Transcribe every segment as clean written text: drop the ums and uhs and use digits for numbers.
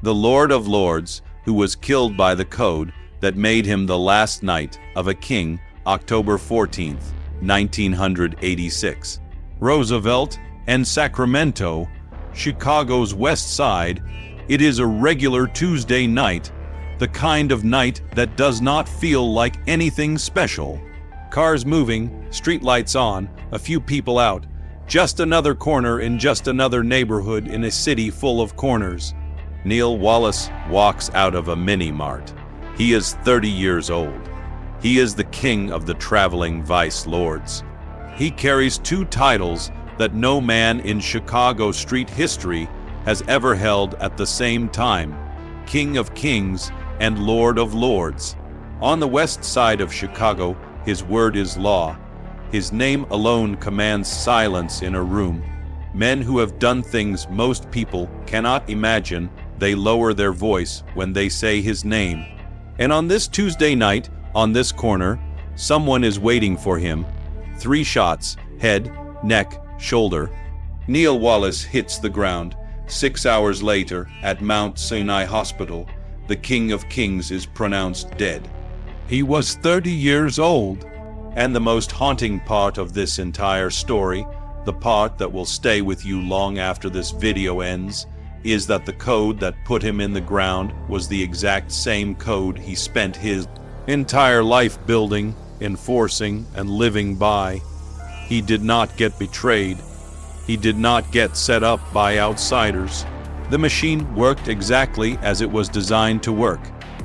the Lord of Lords, who was killed by the code that made him the last knight of a king, October 14th, 1986. Roosevelt and Sacramento, Chicago's west side. It is a regular Tuesday night, the kind of night that does not feel like anything special. Cars moving, streetlights on, a few people out. Just another corner in just another neighborhood in a city full of corners. Neal Wallace walks out of a mini-mart. He is 30 years old. He is the king of the traveling vice lords. He carries two titles that no man in Chicago street history has ever held at the same time: King of Kings and Lord of Lords. On the west side of Chicago, his word is law. His name alone commands silence in a room. Men who have done things most people cannot imagine, they lower their voice when they say his name. And on this Tuesday night, on this corner, someone is waiting for him. 3 shots, head, neck, shoulder. Neal Wallace hits the ground. 6 hours later, at Mount Sinai Hospital, the King of Kings is pronounced dead. He was 30 years old. And the most haunting part of this entire story, the part that will stay with you long after this video ends, is that the code that put him in the ground was the exact same code he spent his entire life building, enforcing, and living by. He did not get betrayed. He did not get set up by outsiders. The machine worked exactly as it was designed to work.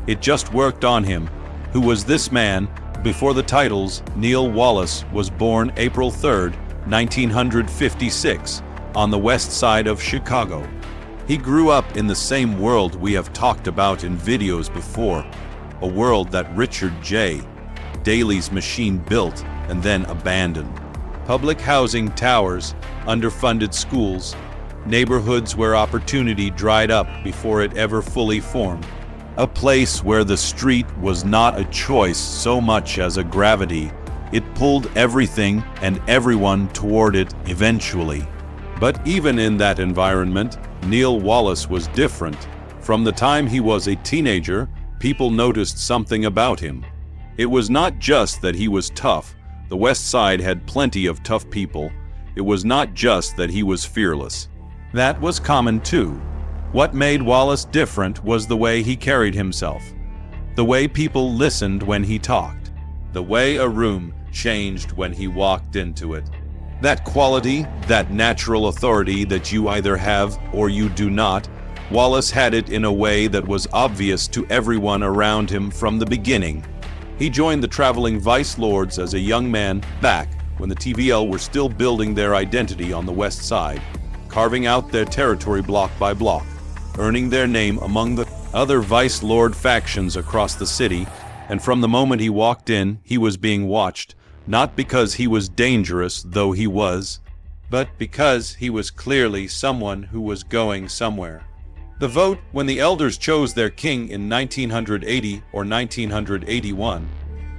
It just worked on him. Who was this man? Before the titles, Neal Wallace was born April 3rd, 1956, on the west side of Chicago. He grew up in the same world we have talked about in videos before, a world that Richard J. Daley's machine built and then abandoned. Public housing towers, underfunded schools, neighborhoods where opportunity dried up before it ever fully formed. A place where the street was not a choice so much as a gravity. It pulled everything and everyone toward it eventually. But even in that environment, Neal Wallace was different. From the time he was a teenager, people noticed something about him. It was not just that he was tough. The West Side had plenty of tough people. It was not just that he was fearless. That was common too. What made Wallace different was the way he carried himself, the way people listened when he talked, the way a room changed when he walked into it. That quality, that natural authority that you either have or you do not, Wallace had it in a way that was obvious to everyone around him from the beginning. He joined the traveling vice lords as a young man back when the TVL were still building their identity on the West Side, carving out their territory block by block, earning their name among the other vice lord factions across the city. And from the moment he walked in, he was being watched, not because he was dangerous, though he was, but because he was clearly someone who was going somewhere. The vote, when the elders chose their king in 1980 or 1981,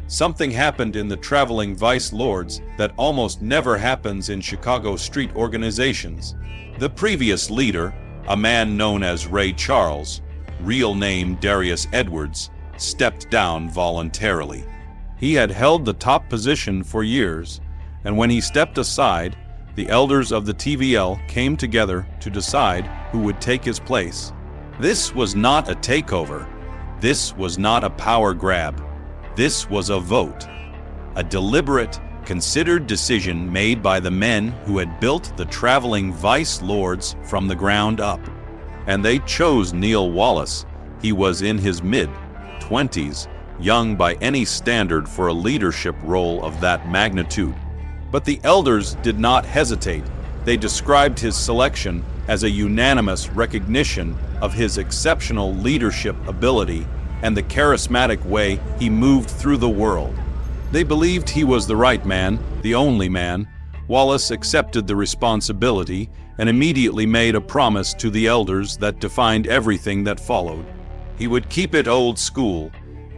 something happened in the traveling vice lords that almost never happens in Chicago street organizations. The previous leader, a man known as Ray Charles, real name Darius Edwards, stepped down voluntarily. He had held the top position for years, and when he stepped aside, the elders of the TVL came together to decide who would take his place. This was not a takeover. This was not a power grab. This was a vote. A deliberate, considered decision made by the men who had built the traveling vice lords from the ground up. And they chose Neal Wallace. He was in his mid-20s, young by any standard for a leadership role of that magnitude. But the elders did not hesitate. They described his selection as a unanimous recognition of his exceptional leadership ability and the charismatic way he moved through the world. They believed he was the right man, the only man. Wallace accepted the responsibility and immediately made a promise to the elders that defined everything that followed. He would keep it old school.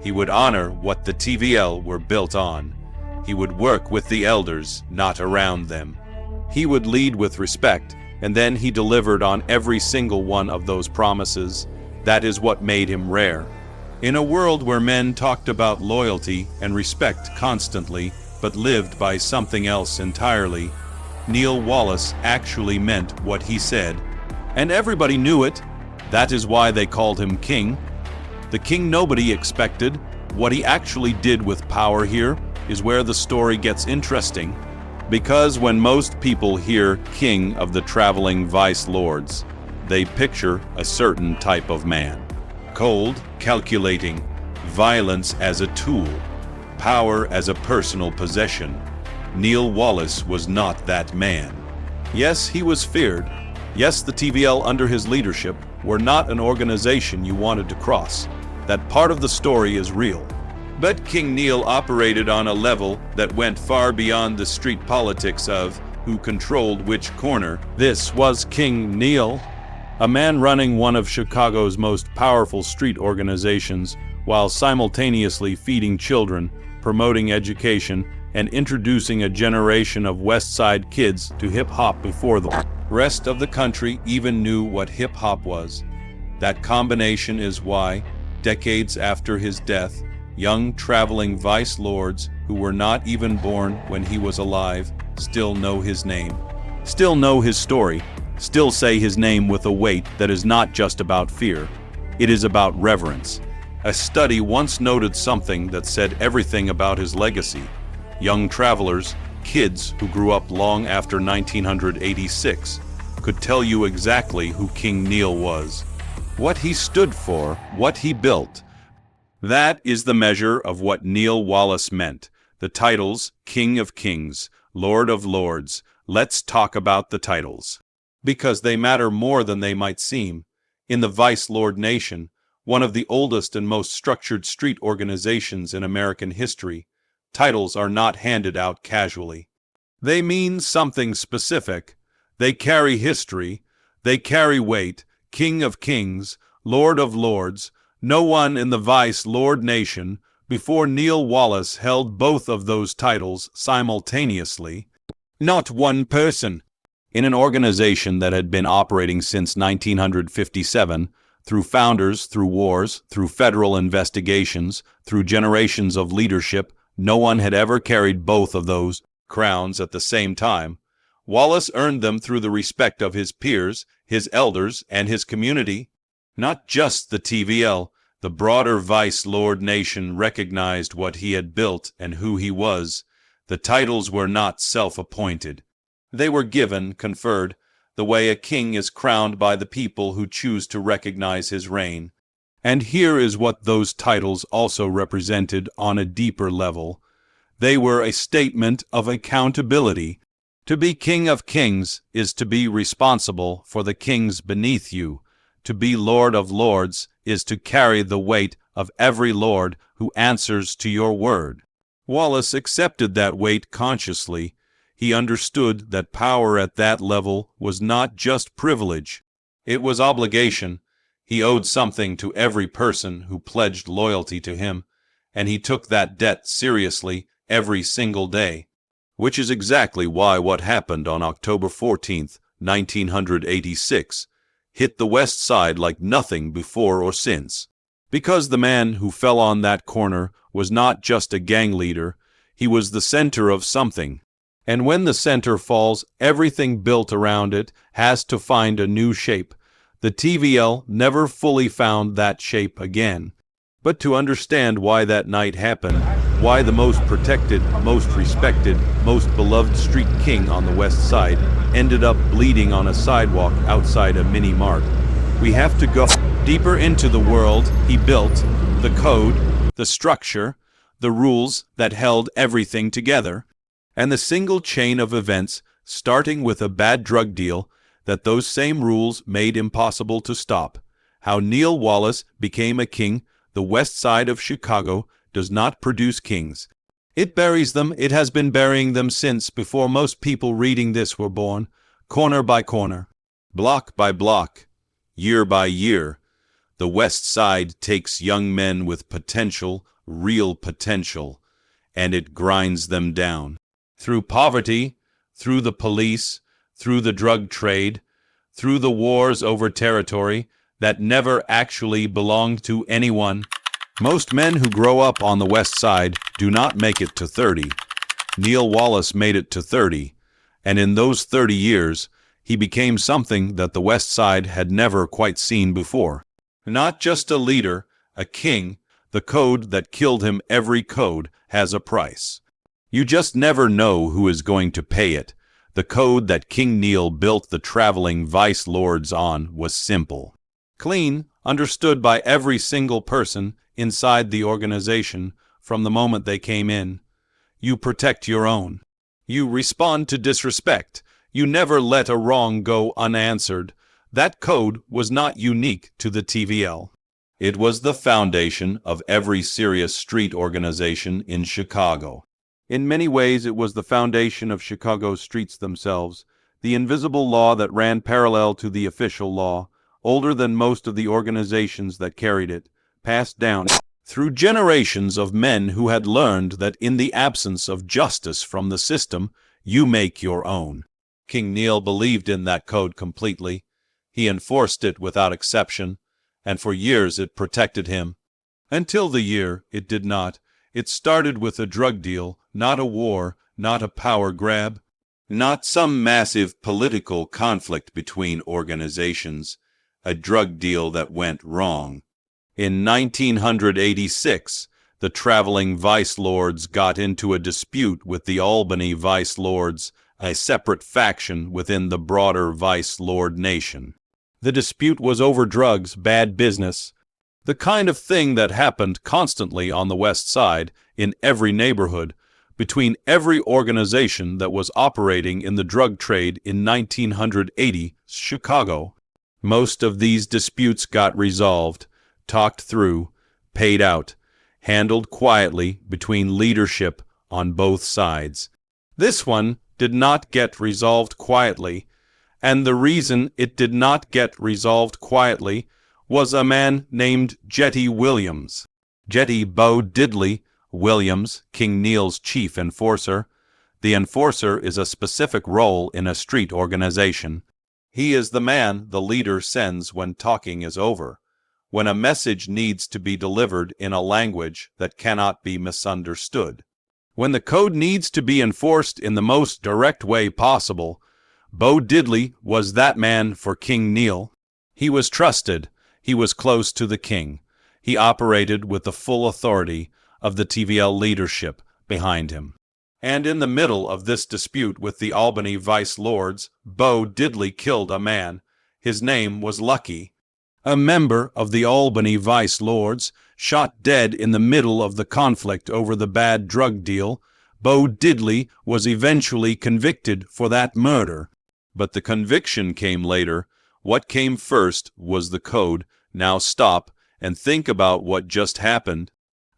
He would honor what the TVL were built on. He would work with the elders, not around them. He would lead with respect, and then he delivered on every single one of those promises. That is what made him rare. In a world where men talked about loyalty and respect constantly, but lived by something else entirely, Neal Wallace actually meant what he said. And everybody knew it. That is why they called him king. The king nobody expected. What he actually did with power here is where the story gets interesting. Because when most people hear king of the traveling vice lords, they picture a certain type of man. Cold, calculating, violence as a tool, power as a personal possession. Neal Wallace was not that man. Yes, he was feared. Yes, the TVL under his leadership were not an organization you wanted to cross. That part of the story is real. But King Neal operated on a level that went far beyond the street politics of who controlled which corner. This was King Neal, a man running one of Chicago's most powerful street organizations while simultaneously feeding children, promoting education, and introducing a generation of West Side kids to hip-hop before the rest of the country even knew what hip-hop was. That combination is why, decades after his death, young traveling vice lords who were not even born when he was alive still know his name, still know his story, still say his name with a weight that is not just about fear. It is about reverence. A study once noted something that said everything about his legacy. Young travelers, kids who grew up long after 1986, could tell you exactly who King Neal was, what he stood for, what he built. That is the measure of what Neal Wallace meant. The titles, King of Kings, Lord of Lords. Let's talk about the titles. Because they matter more than they might seem. In the Vice Lord Nation, one of the oldest and most structured street organizations in American history, titles are not handed out casually. They mean something specific. They carry history. They carry weight. King of Kings, Lord of Lords. No one in the Vice Lord Nation before Neal Wallace held both of those titles simultaneously. Not one person. In an organization that had been operating since 1957, through founders, through wars, through federal investigations, through generations of leadership, no one had ever carried both of those crowns at the same time. Wallace earned them through the respect of his peers, his elders, and his community. Not just the TVL, the broader Vice Lord Nation recognized what he had built and who he was. The titles were not self-appointed. They were given, conferred, the way a king is crowned by the people who choose to recognize his reign. And here is what those titles also represented on a deeper level. They were a statement of accountability. To be King of Kings is to be responsible for the kings beneath you. To be Lord of Lords is to carry the weight of every lord who answers to your word. Wallace accepted that weight consciously. He understood that power at that level was not just privilege. It was obligation. He owed something to every person who pledged loyalty to him, and he took that debt seriously every single day. Which is exactly why what happened on October 14th, 1986, hit the West Side like nothing before or since. Because the man who fell on that corner was not just a gang leader, he was the center of something. And when the center falls, everything built around it has to find a new shape. The TVL never fully found that shape again. But to understand why that night happened, why the most protected, most respected, most beloved street king on the West Side ended up bleeding on a sidewalk outside a mini mart, we have to go deeper into the world he built, the code, the structure, the rules that held everything together, and the single chain of events starting with a bad drug deal that those same rules made impossible to stop. How Neal Wallace became a king. The West Side of Chicago does not produce kings. It buries them. It has been burying them since before most people reading this were born, corner by corner, block by block, year by year. The West Side takes young men with potential, real potential, and it grinds them down. Through poverty, through the police, through the drug trade, through the wars over territory, that never actually belonged to anyone. Most men who grow up on the West Side do not make it to 30. Neal Wallace made it to 30, and in those 30 years, he became something that the West Side had never quite seen before. Not just a leader, a king. The code that killed him. Every code has a price. You just never know who is going to pay it. The code that King Neal built the traveling vice lords on was simple, clean, understood by every single person inside the organization from the moment they came in. You protect your own. You respond to disrespect. You never let a wrong go unanswered. That code was not unique to the TVL. It was the foundation of every serious street organization in Chicago. In many ways, it was the foundation of Chicago's streets themselves, the invisible law that ran parallel to the official law, older than most of the organizations that carried it, passed down through generations of men who had learned that in the absence of justice from the system, you make your own. King Neal believed in that code completely. He enforced it without exception, and for years it protected him. Until the year it did not. It started with a drug deal, not a war, not a power grab, not some massive political conflict between organizations, a drug deal that went wrong. In 1986, the traveling vice lords got into a dispute with the Albany vice lords, a separate faction within the broader vice lord nation. The dispute was over drugs, bad business, the kind of thing that happened constantly on the West Side, in every neighborhood, between every organization that was operating in the drug trade in 1980 Chicago. Most of these disputes got resolved, talked through, paid out, handled quietly between leadership on both sides. This one did not get resolved quietly, and the reason it did not get resolved quietly was a man named Jetty Williams. Jetty Bo Diddley Williams, King Neal's chief enforcer. The enforcer is a specific role in a street organization. He is the man the leader sends when talking is over, when a message needs to be delivered in a language that cannot be misunderstood. When the code needs to be enforced in the most direct way possible, Bo Diddley was that man for King Neal. He was trusted. He was close to the king. He operated with the full authority of the TVL leadership behind him. And in the middle of this dispute with the Albany vice lords, Bo Diddley killed a man. His name was Lucky. A member of the Albany vice lords, shot dead in the middle of the conflict over the bad drug deal. Bo Diddley was eventually convicted for that murder. But the conviction came later. What came first was the code. Now stop and think about what just happened.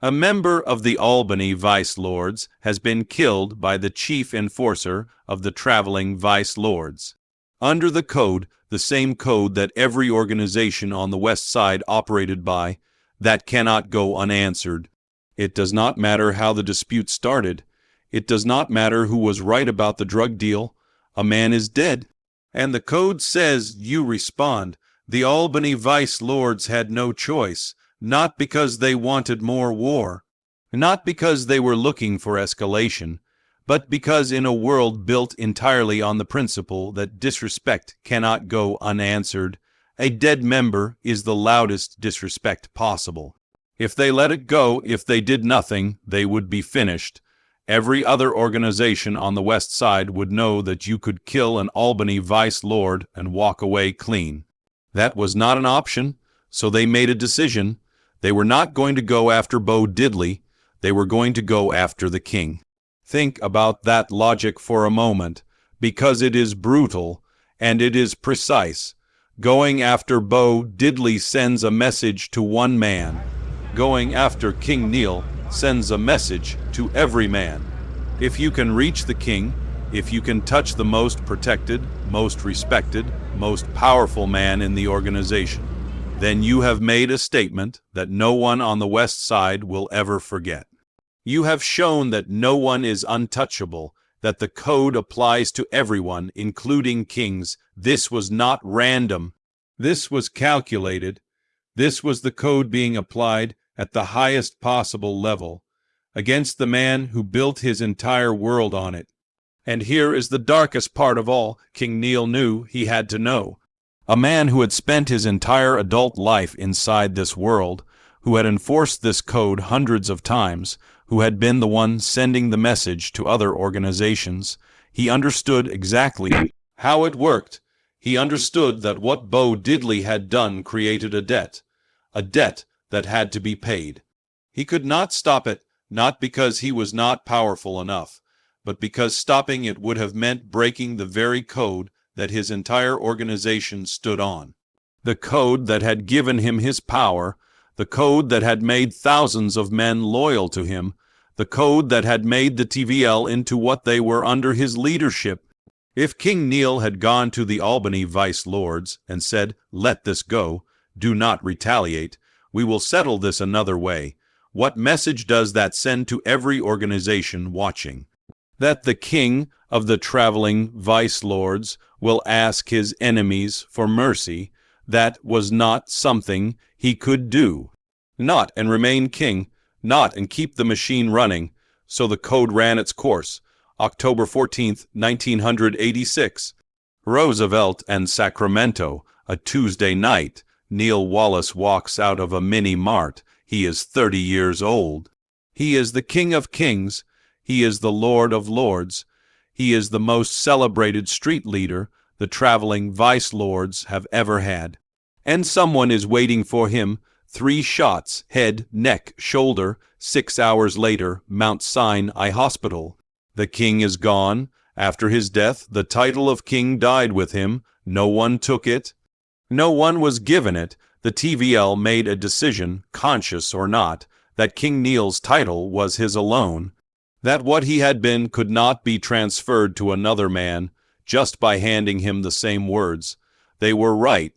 A member of the Albany vice lords has been killed by the chief enforcer of the traveling vice lords. Under the code, the same code that every organization on the West Side operated by, that cannot go unanswered. It does not matter how the dispute started. It does not matter who was right about the drug deal. A man is dead. And the code says you respond. The Albany vice lords had no choice, not because they wanted more war, not because they were looking for escalation, but because in a world built entirely on the principle that disrespect cannot go unanswered, a dead member is the loudest disrespect possible. If they let it go, if they did nothing, they would be finished. Every other organization on the West Side would know that you could kill an Albany vice lord and walk away clean. That was not an option, so they made a decision. They were not going to go after Bo Diddley. They were going to go after the king. Think about that logic for a moment, because it is brutal and it is precise. Going after Bo Diddley sends a message to one man. Going after King Neal sends a message to every man. If you can reach the king, if you can touch the most protected, most respected, most powerful man in the organization, then you have made a statement that no one on the West Side will ever forget. You have shown that no one is untouchable, that the code applies to everyone, including kings. This was not random. This was calculated. This was the code being applied at the highest possible level against the man who built his entire world on it. And here is the darkest part of all King Neal knew he had to know. A man who had spent his entire adult life inside this world, who had enforced this code hundreds of times, who had been the one sending the message to other organizations. He understood exactly how it worked. He understood that what Bo Diddley had done created a debt that had to be paid. He could not stop it, not because he was not powerful enough, but because stopping it would have meant breaking the very code that his entire organization stood on. The code that had given him his power, the code that had made thousands of men loyal to him, the code that had made the TVL into what they were under his leadership. If King Neal had gone to the Albany vice lords and said, "Let this go, do not retaliate, we will settle this another way," what message does that send to every organization watching? That the king of the traveling vice lords will ask his enemies for mercy, that was not something he could do. Not and remain king, not and keep the machine running. So the code ran its course. October 14th, 1986. Roosevelt and Sacramento, a Tuesday night. Neal Wallace walks out of a mini mart. He is 30 years old. He is the King of Kings. He is the Lord of Lords. He is the most celebrated street leader the traveling vice lords have ever had. And someone is waiting for him. 3 shots, head, neck, shoulder. 6 hours later, Mount Sinai Hospital. The king is gone. After his death, the title of king died with him. No one took it. No one was given it. The TVL made a decision, conscious or not, that King Neal's title was his alone, that what he had been could not be transferred to another man just by handing him the same words. They were right.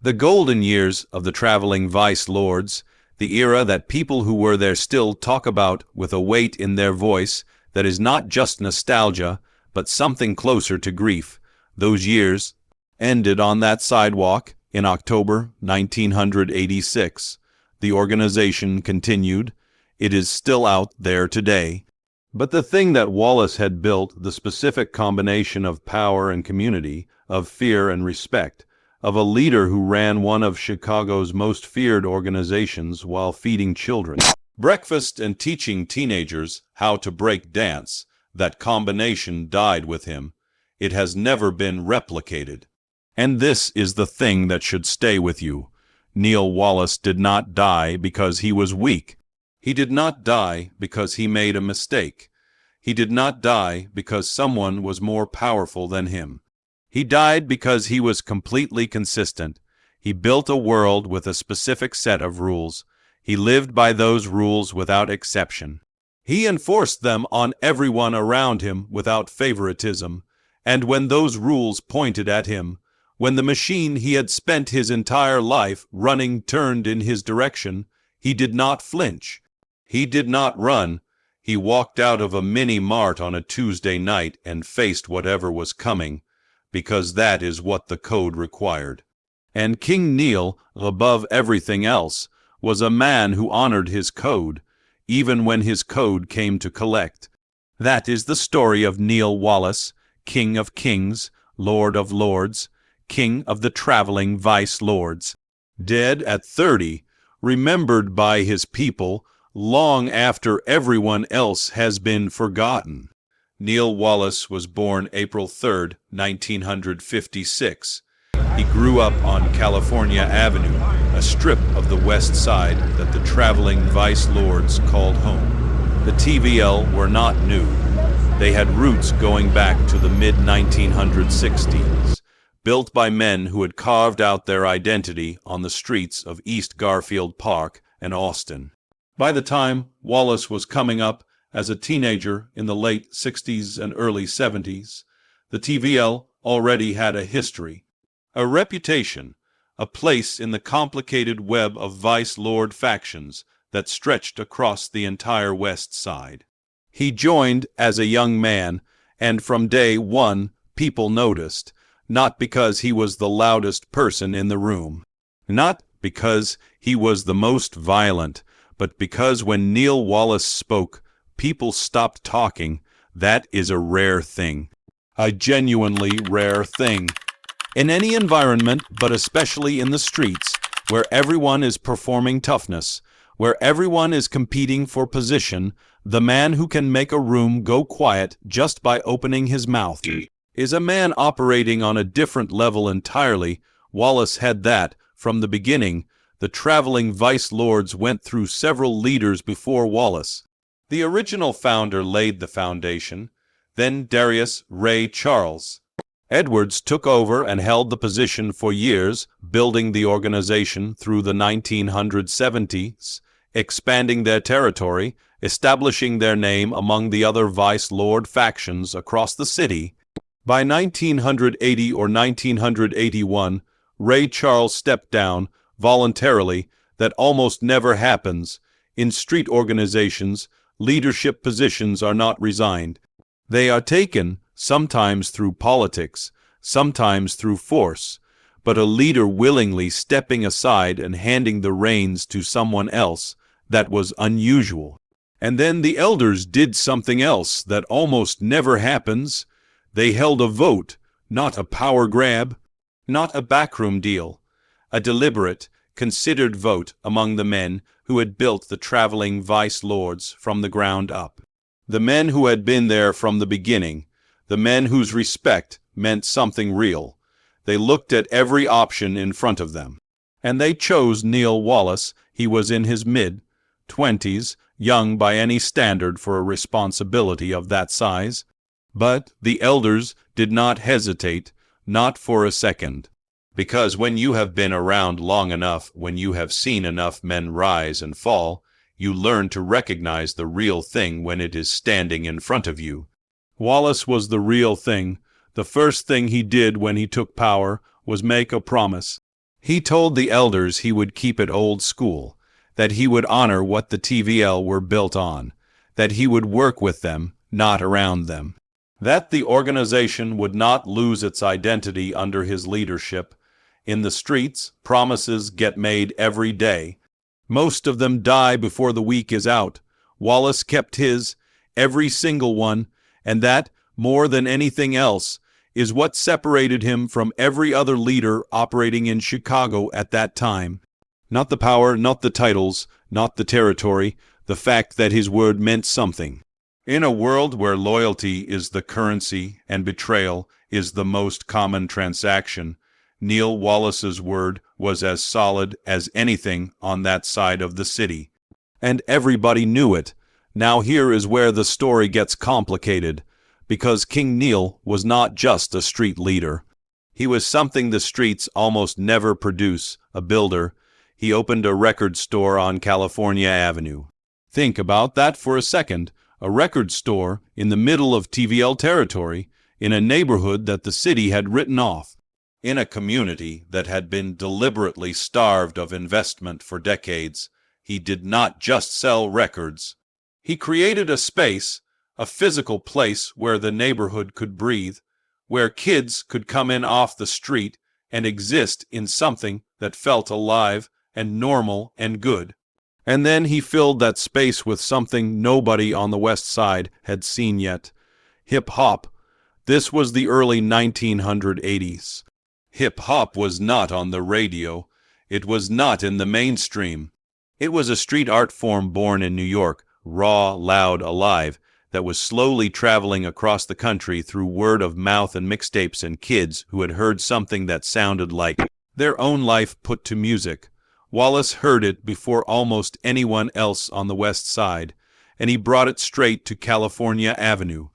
The golden years of the traveling vice lords, the era that people who were there still talk about with a weight in their voice that is not just nostalgia, but something closer to grief, those years ended on that sidewalk in October 1986. The organization continued. It is still out there today. But the thing that Wallace had built, the specific combination of power and community, of fear and respect, of a leader who ran one of Chicago's most feared organizations while feeding children, breakfast and teaching teenagers how to break dance, that combination died with him. It has never been replicated. And this is the thing that should stay with you. Neal Wallace did not die because he was weak. He did not die because he made a mistake. He did not die because someone was more powerful than him. He died because he was completely consistent. He built a world with a specific set of rules. He lived by those rules without exception. He enforced them on everyone around him without favoritism. And when those rules pointed at him, when the machine he had spent his entire life running turned in his direction, he did not flinch. He did not run. He walked out of a mini-mart on a Tuesday night and faced whatever was coming, because that is what the code required. And King Neal, above everything else, was a man who honored his code, even when his code came to collect. That is the story of Neal Wallace, King of Kings, Lord of Lords, King of the traveling vice lords. Dead at 30, remembered by his people long after everyone else has been forgotten. Neal Wallace was born April 3, 1956. He grew up on California Avenue, a strip of the West Side that the traveling vice lords called home. The TVL were not new. They had roots going back to the mid-1960s, built by men who had carved out their identity on the streets of East Garfield Park and Austin. By the time Wallace was coming up as a teenager in the late 60s and early 70s, the TVL already had a history, a reputation, a place in the complicated web of vice lord factions that stretched across the entire West Side. He joined as a young man, and from day one, people noticed. not because he was the loudest person in the room, not because he was the most violent, but because when Neal Wallace spoke, people stopped talking. That is a rare thing. A genuinely rare thing. In any environment, but especially in the streets, where everyone is performing toughness, where everyone is competing for position, the man who can make a room go quiet just by opening his mouth is a man operating on a different level entirely. Wallace had that from the beginning. The traveling vice lords went through several leaders before Wallace. The original founder laid the foundation, then Darius Ray Charles. Edwards took over and held the position for years, building the organization through the 1970s, expanding their territory, establishing their name among the other vice lord factions across the city. By 1980 or 1981, Ray Charles stepped down voluntarily. That almost never happens. In street organizations, leadership positions are not resigned. They are taken, sometimes through politics, sometimes through force, but a leader willingly stepping aside and handing the reins to someone else, that was unusual. And then the elders did something else that almost never happens. They held a vote, not a power grab, not a backroom deal, a deliberate, considered vote among the men who had built the traveling vice lords from the ground up. The men who had been there from the beginning, the men whose respect meant something real. They looked at every option in front of them. And they chose Neal Wallace. He was in his mid-20s, young by any standard for a responsibility of that size. But the elders did not hesitate, not for a second. Because when you have been around long enough, when you have seen enough men rise and fall, you learn to recognize the real thing when it is standing in front of you. Wallace was the real thing. The first thing he did when he took power was make a promise. He told the elders he would keep it old school, that he would honor what the TVL were built on, that he would work with them, not around them, that the organization would not lose its identity under his leadership. In the streets, promises get made every day. Most of them die before the week is out. Wallace kept his, every single one, and that, more than anything else, is what separated him from every other leader operating in Chicago at that time. Not the power, not the titles, not the territory, the fact that his word meant something. In a world where loyalty is the currency and betrayal is the most common transaction, Neal Wallace's word was as solid as anything on that side of the city. And everybody knew it. Now here is where the story gets complicated, because King Neal was not just a street leader. He was something the streets almost never produce, a builder. He opened a record store on California Avenue. Think about that for a second. A record store in the middle of TVL territory, in a neighborhood that the city had written off, in a community that had been deliberately starved of investment for decades. He did not just sell records. He created a space, a physical place where the neighborhood could breathe, where kids could come in off the street and exist in something that felt alive and normal and good. And then he filled that space with something nobody on the West Side had seen yet. Hip-hop. This was the early 1980s. Hip-hop was not on the radio. It was not in the mainstream. It was a street art form born in New York, raw, loud, alive, that was slowly traveling across the country through word of mouth and mixtapes and kids who had heard something that sounded like their own life put to music. Wallace heard it before almost anyone else on the West Side, and he brought it straight to California Avenue.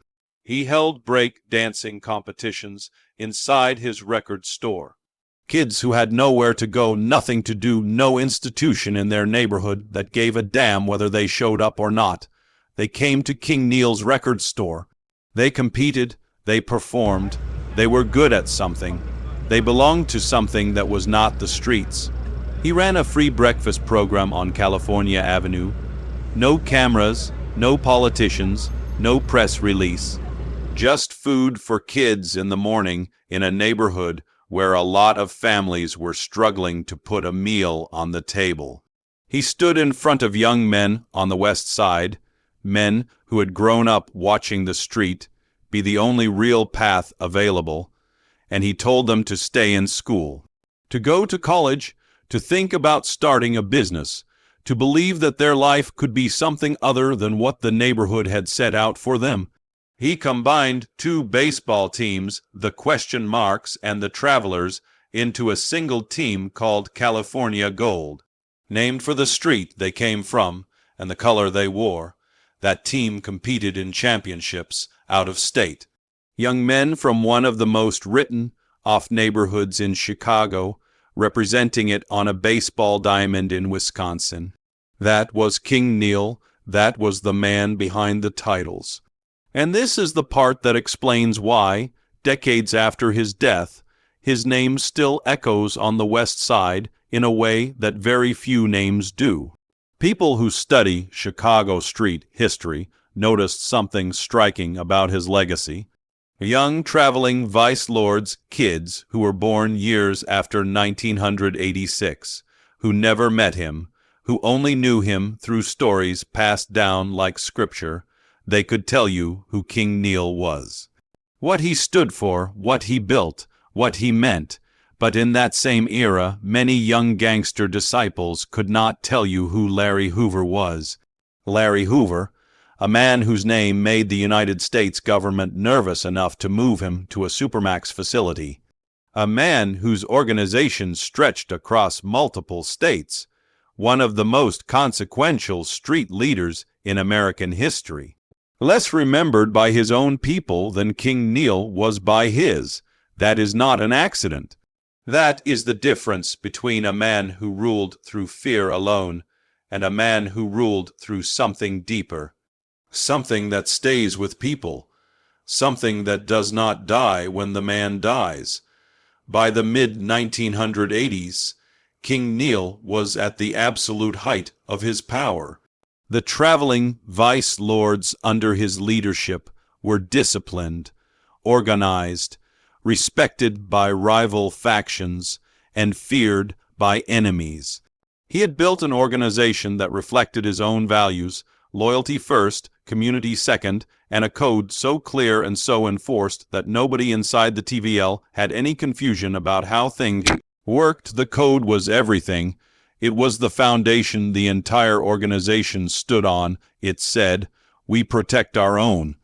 He held break dancing competitions inside his record store. Kids who had nowhere to go, nothing to do, no institution in their neighborhood that gave a damn whether they showed up or not. They came to King Neal's record store. They competed, they performed, they were good at something. They belonged to something that was not the streets. He ran a free breakfast program on California Avenue. No cameras, no politicians, no press release. Just food for kids in the morning in a neighborhood where a lot of families were struggling to put a meal on the table. He stood in front of young men on the West Side, men who had grown up watching the street be the only real path available, and he told them to stay in school, to go to college, to think about starting a business, to believe that their life could be something other than what the neighborhood had set out for them. He combined two baseball teams, the Question Marks and the Travelers, into a single team called California Gold. Named for the street they came from and the color they wore, that team competed in championships out of state. Young men from one of the most written-off neighborhoods in Chicago, representing it on a baseball diamond in Wisconsin. That was King Neal. That was the man behind the titles. And this is the part that explains why, decades after his death, his name still echoes on the West Side in a way that very few names do. People who study Chicago street history noticed something striking about his legacy. Young traveling vice lords, kids who were born years after 1986, who never met him, who only knew him through stories passed down like scripture, they could tell you who King Neal was. What he stood for, what he built, what he meant. But in that same era, many young gangster disciples could not tell you who Larry Hoover was. Larry Hoover, a man whose name made the United States government nervous enough to move him to a Supermax facility. A man whose organization stretched across multiple states. One of the most consequential street leaders in American history. Less remembered by his own people than King Neal was by his. That is not an accident. That is the difference between a man who ruled through fear alone and a man who ruled through something deeper, something that stays with people, something that does not die when the man dies. By the mid-1980s, King Neal was at the absolute height of his power. The traveling vice lords under his leadership were disciplined, organized, respected by rival factions, and feared by enemies. He had built an organization that reflected his own values, loyalty first, community second, and a code so clear and so enforced that nobody inside the TVL had any confusion about how things worked. The code was everything. It was the foundation the entire organization stood on. It said, "We protect our own.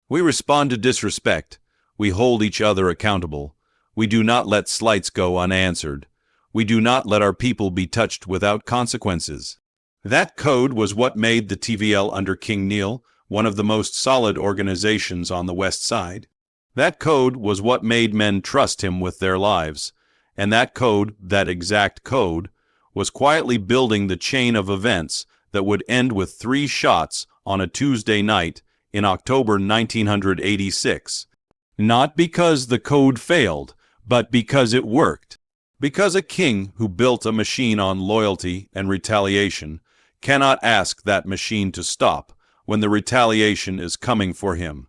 We respond to disrespect. We hold each other accountable. We do not let slights go unanswered. We do not let our people be touched without consequences." That code was what made the TVL under King Neal one of the most solid organizations on the West Side. That code was what made men trust him with their lives. And that code, that exact code, was quietly building the chain of events that would end with 3 shots on a Tuesday night in October 1986. Not because the code failed, but because it worked. Because a king who built a machine on loyalty and retaliation cannot ask that machine to stop when the retaliation is coming for him.